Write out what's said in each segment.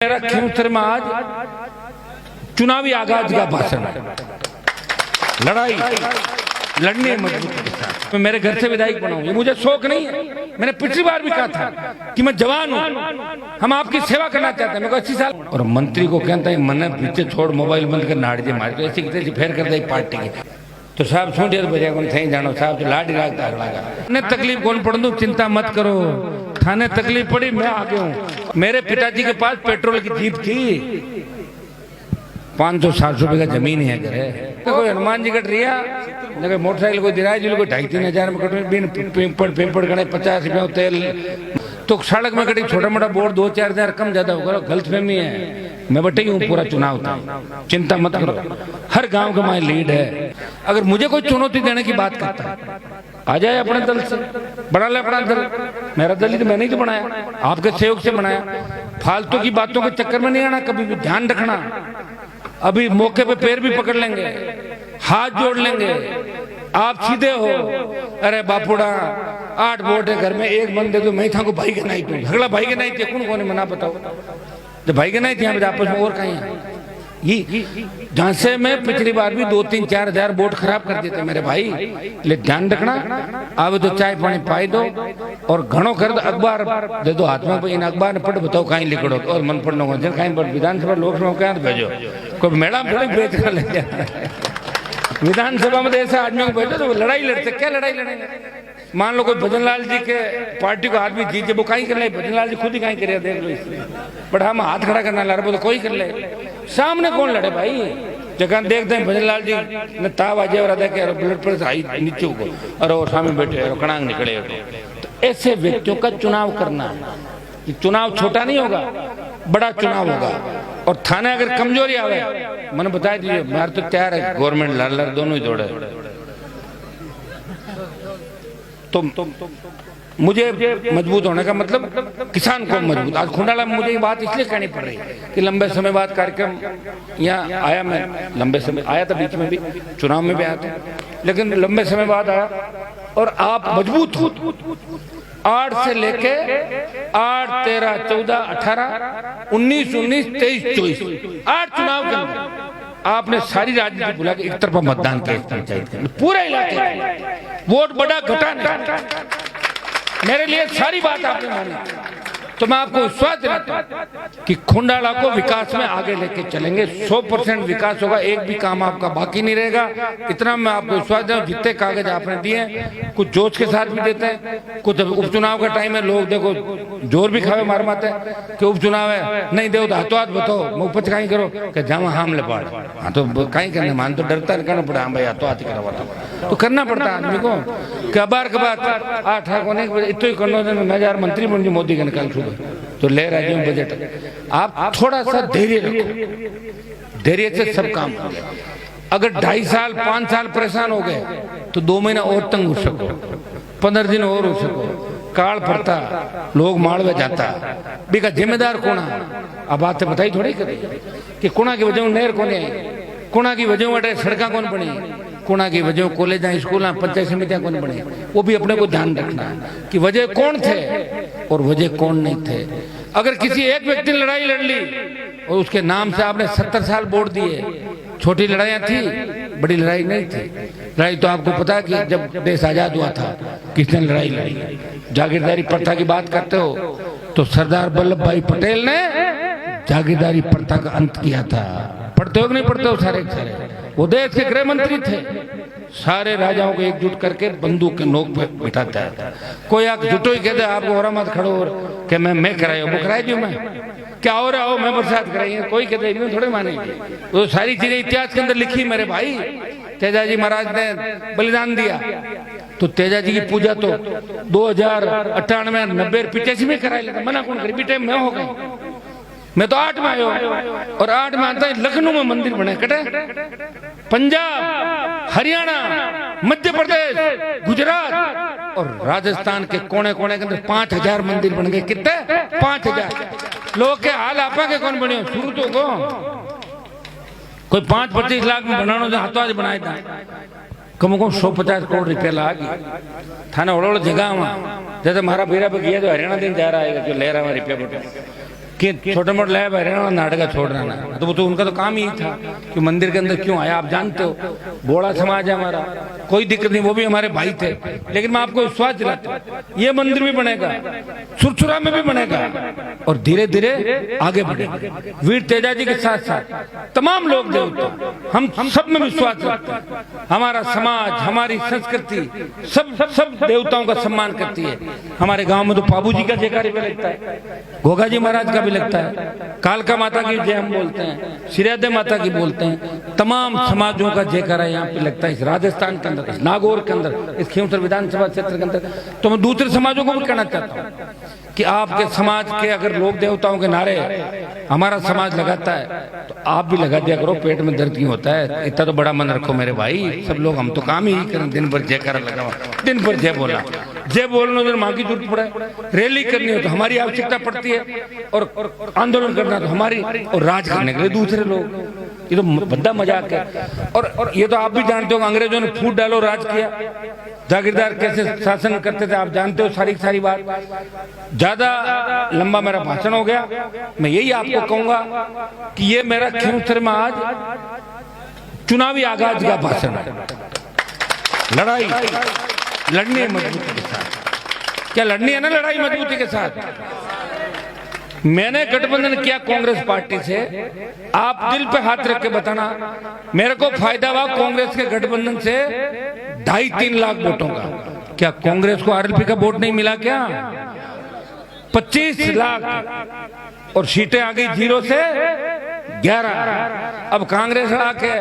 मेरा खेमसर में आज चुनावी आगाज का भाषण है। लड़ाई लड़ने मजबूत के साथ मैं मेरे घर से विधायक बनाऊं, ये मुझे शौक नहीं है। मैंने पिछली बार भी कहा था कि मैं जवान हूं, हम आपकी सेवा करना चाहते हैं। मेरे को 80 साल और मंत्री को कहता है मन पीछे छोड़ मोबाइल बंद कर नाड़जे मार तो ऐसी किसी फेर कर दे पार्टी की तो साहब छोटे बजे को थी जानो साहब तो लाडी राखता अगला तकलीफ कौन पड़ दूं, चिंता मत करो, थाने तकलीफ पड़ी मैं आगे हूँ। मेरे पिताजी के पास पेट्रोल की जीप थी, 500-700 रुपए का जमीन है घर है। तो कोई हनुमान जी कट रिया मोटरसाइकिल कोई दिराज कोई 2,500-3,000 में कट बिन पेपर गणे 50 रुपया तेल तो सड़क में कटी छोटा मोटा बोर्ड 2-4 हजार कम ज्यादा होगा, गलत फहमी है। मैं बटे हूँ पूरा चुनाव था, चिंता मत करो। हर गांव का माई लीड है। अगर मुझे कोई चुनौती देने की बात करता है आ जाए अपने दल से, बना ले अपना दल। मेरा दल ही तो मैंने ही तो बनाया, आपके सहयोग से बनाया। फालतू की बातों के चक्कर में नहीं आना, कभी भी ध्यान रखना। अभी मौके पे पैर भी पकड़ लेंगे, हाथ जोड़ लेंगे, आप सीधे हो। अरे बापूड़ा 8 वोट है घर में, एक बंदे तो मैं था को भाई के नहीं तू झगड़ा भाई के नहीं थे कौन कौन मना बताओ जब भाई के नहीं थे यहाँ आपस में और कहीं ये झांसे में पिछली बार भी 2-3-4 हजार वोट खराब कर देते मेरे भाई। ले ध्यान रखना, आवे तो चाय पानी पाई दो और घणो कर दो, अखबार दे दो हाथ में, इन अखबार पढ़ बताओ कहीं लिखड़ो और मन पढ़ने को कहीं पर विधानसभा लोकसभा क्या भेजो कोई मैडम थोड़ी बेच कर ले जाए। विधानसभा में ऐसा आदमी को भेजो तो लड़ाई लड़ते, क्या लड़ाई लड़ेंगे। मान लो कोई भजनलाल जी के पार्टी को आदमी जीते वो कहीं कर ले, भजनलाल जी खुद ही कहीं करे देख लो इसलिए, बट हम हाथ खड़ा करना ला रहे तो कोई कर ले, सामने कौन लड़े भाई। जगह देखते हैं भजनलाल जी ने ताव आजे और के ब्लड प्रेशर हाई नीचे को और वो सामने बैठे और कड़ांग निकले। तो ऐसे व्यक्तियों का चुनाव करना, चुनाव छोटा नहीं होगा, बड़ा चुनाव होगा। और थाने अगर कमजोरी आवे मैंने बता दीजिए, मार तो तैयार है, गवर्नमेंट लाल दोनों ही दौड़े। तो मुझे मजबूत होने का मतलब किसान को मजबूत। आज खुंडाला में मुझे ये बात इसलिए कहनी पड़ रही है कि लंबे समय बाद कार्यक्रम यहाँ आया, मैं लंबे समय आया था, बीच में भी चुनाव में भी आया था, लेकिन लंबे समय बाद आया और आप मजबूत हो। 8 से लेके 8, 13, 14, 18, 19, 23, 24 8 चुनाव के अंदर आपने सारी राजनीति बुला के एक तरफा मतदान किया पंचायत के पूरे इलाके, वोट बड़ा घटा नहीं। मेरे लिए सारी बात आपने मानी, तो मैं आपको विश्वास दिलाता हूं कि खुंडाला को विकास में आगे लेके चलेंगे। 100% विकास होगा, एक भी काम आपका बाकी नहीं रहेगा। इतना मैं आपको विश्वास दूं, जितने कागज आपने दिए कुछ जोश के साथ भी देते हैं, कुछ उपचुनाव का टाइम है, लोग देखो जोर भी खावे मार मारते हैं कि उपचुनाव है नहीं दो हाथों हाथ बताओ मुफ्त कहीं करो कि जामा हम ले पाड़। हाँ तो कहीं करने मान तो डरता है, करना पड़ा हाँ भाई हाथों हाथ ही करवा तो करना पड़ता है आदमी को। कबार के बाद 8 को इतो ही करना, मैं यार मंत्री बन जो मोदी के निकाल छूगा तो ले रहा है बजट। आप थोड़ा सा धैर्य रखो, धैर्य से सब काम हो गया। अगर 2.5 साल 5 साल परेशान हो गए तो 2 महीना और तंग हो सको, 15 दिन और हो सको, काल पड़ता लोग माड़वे जाता बेका जिम्मेदार कोना। अब बात बताई थोड़ी करे कि कोना की वजह नहर कोने आई, कोना की वजह वाटे सड़क कौन बनी, कोना की वजह कॉलेज स्कूल पंचायत समितियां कौन बने। वो भी अपने को ध्यान रखना कि वजह कौन थे और वजह कौन नहीं थे। अगर किसी एक व्यक्ति ने लड़ाई लड़ ली और उसके नाम से आपने 70 साल वोट दिए, छोटी लड़ाइयां थी, बड़ी लड़ाई नहीं थी। लड़ाई तो आपको पता है कि जब देश आजाद हुआ था किसने लड़ाई लड़ी। जागीरदारी प्रथा की बात करते हो तो सरदार वल्लभ भाई पटेल ने जागीरदारी प्रथा का अंत किया था। पढ़ते हो कि नहीं पढ़ते हो सारे सारे, वो देश के गृह मंत्री थे, सारे राजाओं को एकजुट करके बंदूक के नोक पे बिठाता है। कोई आप जुटो ही कहते आपको और मत खड़ो और कि मैं कराई वो कराई दूं मैं क्या हो रहा हो मैं बरसात कराई है, कोई कहते इन्हें थोड़े मानेंगे। वो सारी चीजें इतिहास के अंदर लिखी मेरे भाई। तेजाजी महाराज ने बलिदान दिया तो तेजाजी की पूजा तो 2098, 90, 85 में कराई लेता, मना कौन करी बेटे मैं हो गई। मैं तो 8 में आयो और 8 में आता है लखनऊ में मंदिर बने कटे, पंजाब, हरियाणा, मध्य प्रदेश, गुजरात और राजस्थान के कोने कोने के अंदर 5000 मंदिर बन गए। कितने 5000 लोग के हाल आपा के कौन बने शुरू तो को कोई 5-25 लाख में बनाना जो हाथों आज बनाए था कम को 150 करोड़ रुपया लागी थाने ओड़ो जगह में जैसे मारा बेरा पे गया तो हरियाणा दिन जा रहा है जो ले रहा है रुपया कि छोटे मोटे लैब है नाटक छोड़ना ना, तो वो तो उनका तो काम ही था कि मंदिर के अंदर क्यों आया। आप जानते हो बोड़ा समाज है हमारा, कोई दिक्कत नहीं, वो भी हमारे भाई थे। लेकिन मैं आपको विश्वास दिलाता हूँ ये मंदिर भी बनेगा, सुरसुरा में भी बनेगा और धीरे धीरे आगे बढ़ेगा। वीर तेजा जी के साथ साथ तमाम लोग देवता हम सब में विश्वास रखते हैं। हमारा समाज, हमारी संस्कृति सब देवताओं का सम्मान करती है। हमारे गांव में तो बाबू जी का जयकारी भी लगता है, घोगा जी महाराज का भी लगता है, कालका माता की जय हम बोलते हैं, श्रीराधे माता की बोलते हैं। तमाम समाजों का जयकारा यहाँ पे लगता है, इस राजस्थान के अंदर, इस नागौर के अंदर, इस खींवसर विधानसभा क्षेत्र के अंदर। तो मैं दूसरे समाजों को भी कहना चाहता हूँ कि आपके समाज के अगर लोक देवताओं के नारे हमारा समाज लगाता है तो आप भी लगा दिया करो। पेट में दर्द क्यों होता है, इतना तो बड़ा मन रखो मेरे भाई। सब लोग हम तो काम ही करें, दिन भर जयकारा लगा, दिन भर जय बोला, जय बोलना उधर माँ की जरूरत पड़े, रैली करनी हो तो हमारी आवश्यकता पड़ती है, और आंदोलन करना तो हमारी, और राज करने के लिए दूसरे लोग। ये तो बड़ा मजाक है। और ये तो आप भी जानते हो अंग्रेजों ने फूट डालो राज किया, जागीरदार कैसे शासन करते थे आप जानते हो सारी बात। ज्यादा लंबा मेरा भाषण हो गया, मैं यही आपको कहूंगा कि ये मेरा खींवसर में आज चुनावी आगाज का भाषण है। लड़ाई लड़नी है मजबूती के साथ, क्या लड़नी है ना लड़ाई मजबूती के साथ। मैंने गठबंधन किया कांग्रेस पार्टी से, आप दिल पे हाथ रख के बताना मेरे को फायदा हुआ कांग्रेस के गठबंधन से 2.5-3 लाख वोटों का। क्या कांग्रेस को आरएलपी का वोट नहीं मिला क्या? 25 लाख और सीटें आ गई 0 से 11। अब कांग्रेस आके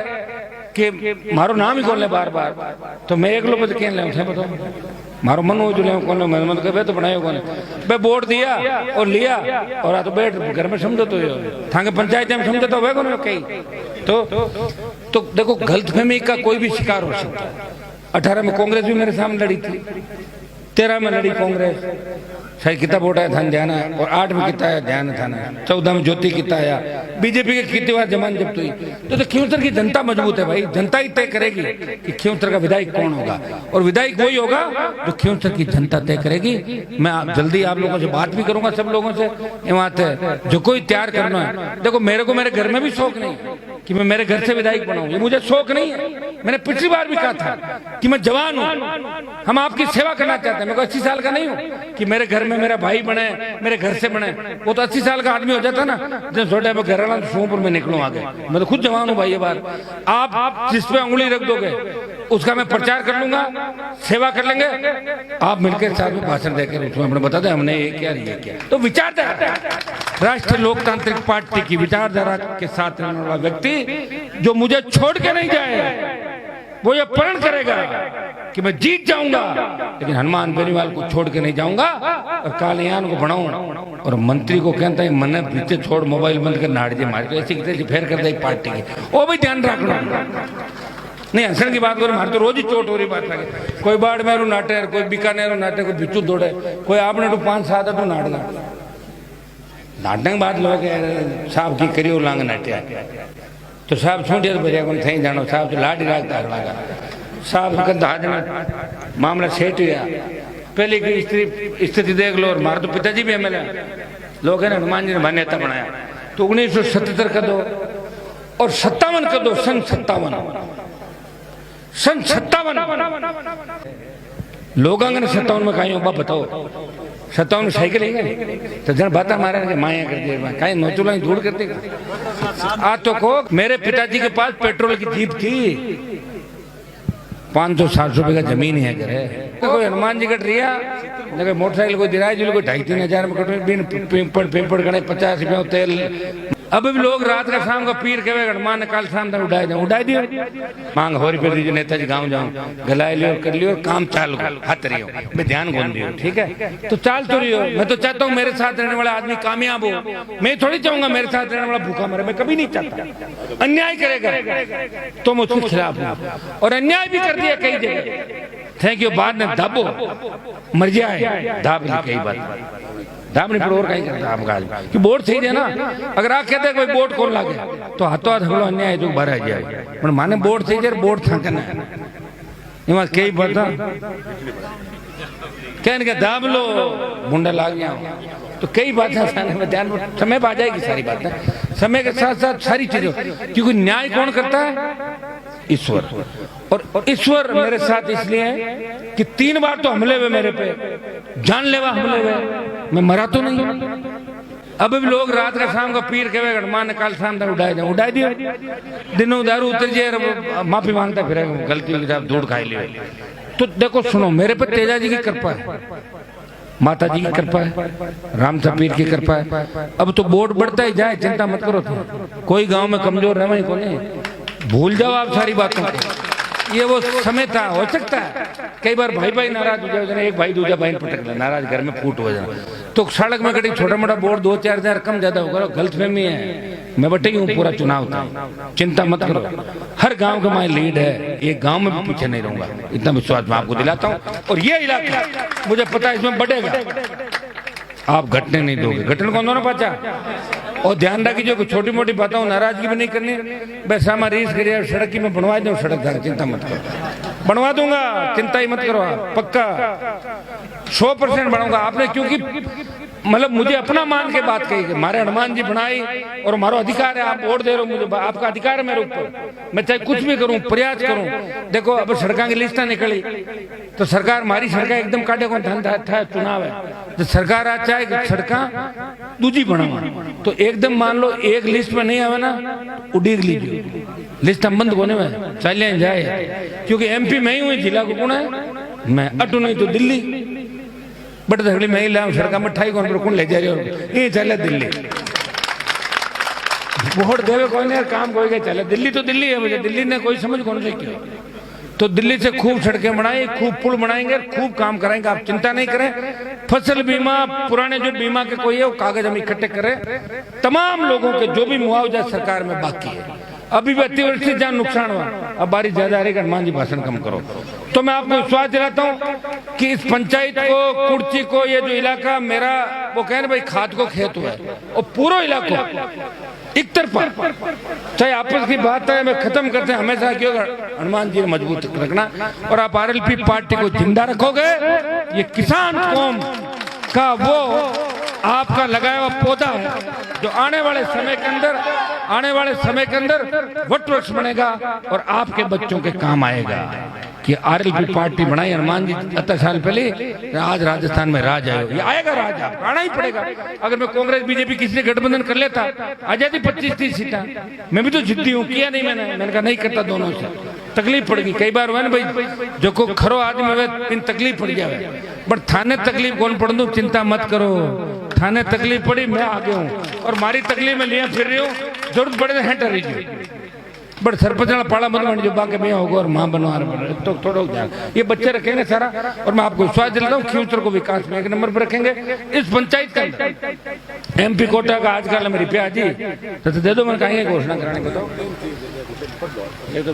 कि मारो नाम ही कौन ले बार तो मैं एक लोग कह ले बताओ मारो मन हो जो ले कौन मैं मन के तो बनाए कौन बे वोट दिया और लिया और आ तो बैठ घर में समझो तो थांगे पंचायत में समझो तो वे कौन कहीं तो देखो गलतफहमी का कोई भी शिकार हो सकता है। 18 में कांग्रेस भी मेरे सामने लड़ी थी, 13 में लड़ी कांग्रेस, शायद कितना वोट आया था ध्यान है, और 8 में कितना आया ध्यान था ना, 14 में ज्योति कितना आया, बीजेपी के कितनी बार जमान जब्त हुई। तो खींवसर की जनता मजबूत है भाई, जनता ही तय करेगी कि खींवसर का विधायक कौन होगा, और विधायक वही होगा जो खींवसर की जनता तय करेगी। मैं जल्दी आप लोगों से बात भी करूंगा, सब लोगों से ये बात है जो कोई तैयार करना है। देखो मेरे को मेरे घर में भी शौक नहीं कि मैं मेरे घर से विधायक बनाऊं, ये मुझे शौक नहीं है। मैंने पिछली बार भी कहा था कि मैं जवान हूं, हम आपकी सेवा करना चाहते हैं। मैं को 80 साल का नहीं हूं कि मेरे घर में मेरा भाई बने, मेरे घर से बने। वो तो 80 साल का आदमी हो जाता ना, जब छोटे में घर वाला सोमपुर में निकलूं आगे। मैं तो खुद जवान हूं भाई। ये बार आप जिस पे उंगली रख दोगे उसका मैं प्रचार कर लूंगा, सेवा कर लेंगे, आप मिलकर साथ में भाषण देकर उसमें अपने बता दें हमने ये क्या ये क्या। तो विचारधारा राष्ट्रीय लोकतांत्रिक पार्टी की विचारधारा के साथ रहने वाला व्यक्ति जो मुझे छोड़ के नहीं जाए वो ये प्रण करेगा कि मैं जीत जाऊंगा, लेकिन हनुमान बेनीवाल को छोड़ के नहीं जाऊंगा और कालियान को बढ़ाऊं। और मंत्री को कहता है मन पीछे छोड़, मोबाइल बंद कर नाड़जे मार के ऐसी फेर कर दे पार्टी की, वो भी ध्यान रखना। नहीं हंसन की बात करो, मारे तो रोज ही चोट हो रही बात लगे। कोई बाड़मेर नाटे, कोई बीकानेर नाटे, कोई बिचू दौड़े, कोई आपने तो 5-7 तो नाटना नाटक बात लोग साहब की करियो लांग नाट्या तो साहब छोटे बजे को थी जानो, साहब तो लाडी राखता लगा साहब कंधा मामला सेठ हुआ। पहले की स्थिति देख लो, और मारे तो पिताजी भी एमएलए लोग है ना, हनुमान जी ने मान्यता बनाया। तो 1977 का दो और 57 का दो, सन 57 लोग 57 में कहीं होगा बताओ, 57 में साइकिल है तो जन बात मारे माया कर दे कहीं नोचुला दूर कर देगा। आज तो को मेरे पिताजी के पास पेट्रोल की जीप थी, 500-700 रुपए का जमीन है घर है। कोई हनुमान जी कट रिया कोई मोटरसाइकिल कोई दिराज जी कोई 2,500-3 हजार में कट पिंपड़ गणे 50 रुपया तेल। अब भी लोग रात का शाम का पीर के हनुमान ने काल शाम तक उड़ाई दियो मांग हो रुपये दीजिए, नेताजी गाँव जाऊँ गलाए लियो कर लियो, काम चालू हाथ रही हो, मैं ध्यान गोन दियो ठीक है तो चाल तो रही हो। मैं तो चाहता हूँ मेरे साथ रहने वाला आदमी कामयाब हो, मैं थोड़ी चाहूंगा मेरे साथ रहने वाला भूखा मरे, मैं कभी नहीं चाहता। अन्याय करेगा तो मैं उसके खिलाफ हूँ, और अन्याय भी कर दिया कई जगह। थैंक यू बाद में दाबो मर जाए दाब कई बात दाम नहीं पड़ोर कहीं करता आप गाज कि वोट सही देना। अगर आप कहते कोई वोट कौन लागे तो हाथों हाथ हमलो अन्याय जो भरा जाए, पर माने वोट सही दे वोट था करना इमा कई बता कहने के दाब लो मुंडा लाग गया तो कई बातें में ध्यान समय पर आ जाएगी सारी बातें, समय के साथ साथ सारी चीजों, क्योंकि न्याय कौन करता है? ईश्वर। और ईश्वर मेरे साथ इसलिए है कि 3 बार तो हमले हुए मेरे पे, जानलेवा हमले हुए, मैं मरा तो नहीं हूं। अब भी लोग रात का शाम का पीर कहे हनुमान ने काल शाम तक उड़ाई दियो, दिनों दारू उतर जाए, माफी मांगता फिर गलती हुई साहब दूध खाई लियो। तो देखो सुनो, मेरे पे तेजा जी की कृपा है, माता जी की कृपा है, राम सपीर की कृपा है। अब तो बोर्ड बढ़ता ही जाए, चिंता मत करो। तो कोई गांव में कमजोर रहे ही कोई, भूल जाओ आप सारी बातों को। ये वो समय था, हो सकता है कई बार भाई भाई नाराज हो जाए, एक भाई दूसरा भाई पटक ले, नाराज घर में फूट हो जाए, तो सड़क में कहीं छोटा मोटा बोर्ड 2-4 हजार कम ज्यादा होगा, गलतफहमी है। मैं बटे हूँ पूरा चुनाव था, चिंता मत करो। हर गांव का मैं लीड है, एक गांव में भी पीछे नहीं रहूंगा, इतना विश्वास मैं आपको दिलाता हूँ। और ये इलाका मुझे पता है इसमें बढ़ेगा, आप घटने नहीं दोगे, घटने कौन दोनों पाचा। और ध्यान रखिए जो छोटी मोटी बातें नाराजगी भी नहीं करनी, बस हमारी रीस करिए, सड़क की मैं बनवा दूँ, सड़क धार चिंता मत करो, बनवा दूंगा, चिंता ही मत करो, पक्का 100% बनाऊंगा। आपने क्योंकि मतलब मुझे अपना मान के बात कही, मारे हनुमान जी बनाई और मारो अधिकार है, आप वोट दे रहे हो मुझे, आपका अधिकार है मेरे ऊपर, मैं चाहे कुछ भी करूं, प्रयास करूं। देखो अब सड़कों की लिस्ट निकली तो सरकार हमारी सड़क एकदम काटे को था, चुनाव है तो सरकार आज चाहे सड़क दूजी बनावा, तो एकदम मान लो एक लिस्ट में नहीं आवे ना, उड़ीग लीजिए, लिस्ट हम बंद होने में चले जाए, क्योंकि MP में ही हुई, जिला को कौन है, मैं अटू नहीं तो दिल्ली, बट धगड़ी में ही लाऊं सड़क में ठाई कौन ले जा रहे हो, ये चले दिल्ली, वोट देवे कोई नहीं, काम कोई के चले, दिल्ली तो दिल्ली है, मुझे दिल्ली ने कोई समझ कौन से किया। तो दिल्ली से खूब सड़कें बनाई, खूब पुल बनाएंगे, खूब काम कराएंगे, आप चिंता नहीं करें। फसल बीमा, पुराने जो बीमा के कोई है वो कागज हम इकट्ठे करें, तमाम लोगों के जो भी मुआवजा सरकार में बाकी है, अभी भी अतिवृष्टि जहाँ नुकसान हुआ, अब बारिश ज्यादा आ रही है, हनुमान जी भाषण कम करो। तो मैं आपको विश्वास दिलाता हूँ कि इस पंचायत को, कुर्ची को, ये जो इलाका मेरा, वो कह रहे भाई खाद को खेत हुआ है, और पूरा इलाका एक तरफा, चाहे आपस की बात है, मैं खत्म करते हैं हमेशा क्यों, हनुमान जी ने मजबूत रखना, और आप RLP पार्टी को जिंदा रखोगे, ये किसान कौम का वो आपका लगाया हुआ पौधा है जो आने वाले समय के अंदर वट वृक्ष बनेगा और आपके बच्चों के काम आएगा। कि RLP पार्टी बनाई हनुमान जी 70 साल पहले, आज राजस्थान में राज आए, ये आएगा राज, आप आना ही पड़ेगा। अगर मैं कांग्रेस BJP किसी से गठबंधन कर लेता, आ जाती 25-30 सीटा, मैं भी तो जिद्दी हूँ, किया नहीं मैंने कहा नहीं करता, दोनों से तकलीफ पड़ेगी। कई बार हुआ ना भाई, जो को खरो आदमी हुए इन तकलीफ पड़ जाए, बट थाने तकलीफ कौन पड़ दू, चिंता मत करो, थाने तकलीफ पड़ी मैं आगे हूँ, और मारी तकलीफ में लिया फिर रही हूँ, जरूरत पड़े तो हैंटर रही, बट सरपंच पाला मत बन जो बाकी में होगा, और माँ बनवा रहे तो थोड़ा ध्यान, ये बच्चे रखेंगे सारा, और मैं आपको विश्वास दिलाता हूँ फ्यूचर को विकास में 1 नंबर पर रखेंगे। इस पंचायत का MP कोटा का आजकल मेरी प्याजी तो दे दो, मैं कहेंगे घोषणा कराने को, तो